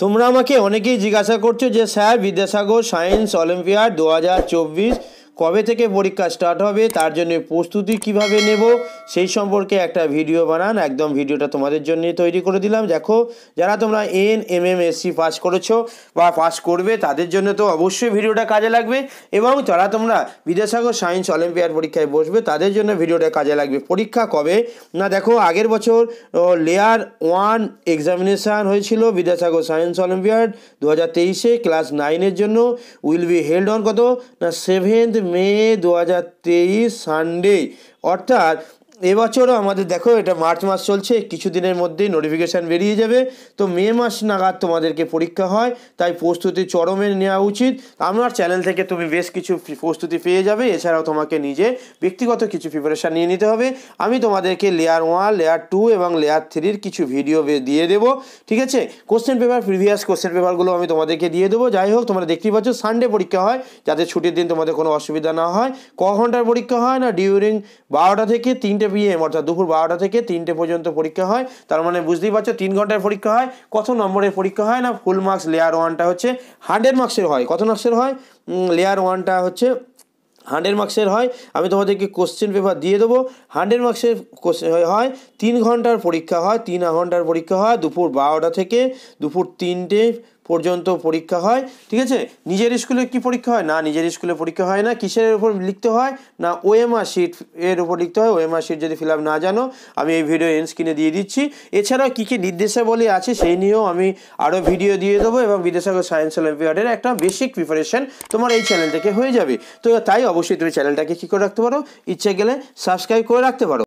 তোমরা আমাকে অনেকেই জিজ্ঞাসা করছো যে স্যার বিদ্যাসাগর সায়েন্স অলিম্পিয়াড 2024 কবে থেকে পরীক্ষা স্টার্ট হবে, তার জন্য প্রস্তুতি কিভাবে নেব সেই সম্পর্কে একটা ভিডিও বানান। একদম ভিডিওটা তোমাদের জন্য তৈরি করে দিলাম। দেখো, যারা তোমরা NMMSC পাস করেছো বা পাস করবে তাদের জন্য তো অবশ্যই ভিডিওটা কাজে লাগবে, এবং যারা তোমরা বিদ্যাসাগর সায়েন্স অলিম্পিয়াড পরীক্ষায় বসবে তাদের জন্য ভিডিওটা কাজে লাগবে। পরীক্ষা কবে না, দেখো আগের বছর লেয়ার 1 এক্সামিনেশান হয়েছিল বিদ্যাসাগর সায়েন্স অলিম্পিয়াড 2023 ক্লাস 9-এর জন্য। উইল বি হেল্ড অন কত না 7 মে 2023 সানডে। অর্থাৎ এবছরও আমাদের দেখো এটা মার্চ মাস চলছে, কিছুদিনের মধ্যেই নোটিফিকেশান বেরিয়ে যাবে। তো মে মাস নাগাদ তোমাদেরকে পরীক্ষা হয়, তাই প্রস্তুতি চরমে নেওয়া উচিত। আমার চ্যানেল থেকে তুমি বেশ কিছু প্রস্তুতি পেয়ে যাবে, এছাড়াও তোমাকে নিজে ব্যক্তিগত কিছু প্রিপারেশান নিয়ে নিতে হবে। আমি তোমাদেরকে লেয়ার 1, লেয়ার 2 এবং লেয়ার 3-র কিছু ভিডিও দিয়ে দেবো, ঠিক আছে। কোশ্চেন পেপার, প্রিভিয়াস কোশ্চেন পেপারগুলো আমি তোমাদেরকে দিয়ে দেবো। যাই হোক, তোমরা দেখতেই পাচ্ছ সানডে পরীক্ষা হয়, যাতে ছুটির দিন তোমাদের কোনো অসুবিধা না হয়। ক ঘন্টার পরীক্ষা হয় না, ডিউরিং 12টা থেকে 3টে PM, অর্থাৎ দুপুর 12টা থেকে 3টে পর্যন্ত পরীক্ষা হয়। তার মানে বুঝতেই পারছো 3 ঘন্টার পরীক্ষা হয়। কত নম্বরের পরীক্ষা হয় না, ফুল মার্কস লেয়ার 1টা হচ্ছে 100 মার্কসের হয়। কত মার্কসের হয়? লেয়ার 1টা হচ্ছে 100 মার্কসের হয়। আমি তোমাদেরকে কোশ্চেন পেপার দিয়ে দেবো। 100 মার্কসের হয়, 3 ঘন্টার পরীক্ষা হয়। 3 ঘন্টার পরীক্ষা হয়, দুপুর 12টা থেকে দুপুর 3টে পর্যন্ত পরীক্ষা হয়, ঠিক আছে। নিজের স্কুলে কি পরীক্ষা হয় না, নিজের স্কুলে পরীক্ষা হয় না। কিসের উপর লিখতে হয় না, OMR শিট এর উপর লিখতে হয়। OMR শিট যদি ফিল আপ না জানো, আমি এই ভিডিও এন্ড স্ক্রিনে দিয়ে দিচ্ছি। এছাড়াও কী কী নির্দেশাবলী আছে সেই নিয়েও আমি আরও ভিডিও দিয়ে দেবো, এবং বিদ্যাসাগর সায়েন্স অলিম্পিয়াডের একটা বেসিক প্রিপারেশন তোমার এই চ্যানেল থেকে হয়ে যাবে। তো তাই অবশ্যই তুমি চ্যানেলটাকে কী করে রাখতে পারো, ইচ্ছে গেলে সাবস্ক্রাইব করে রাখতে পারো।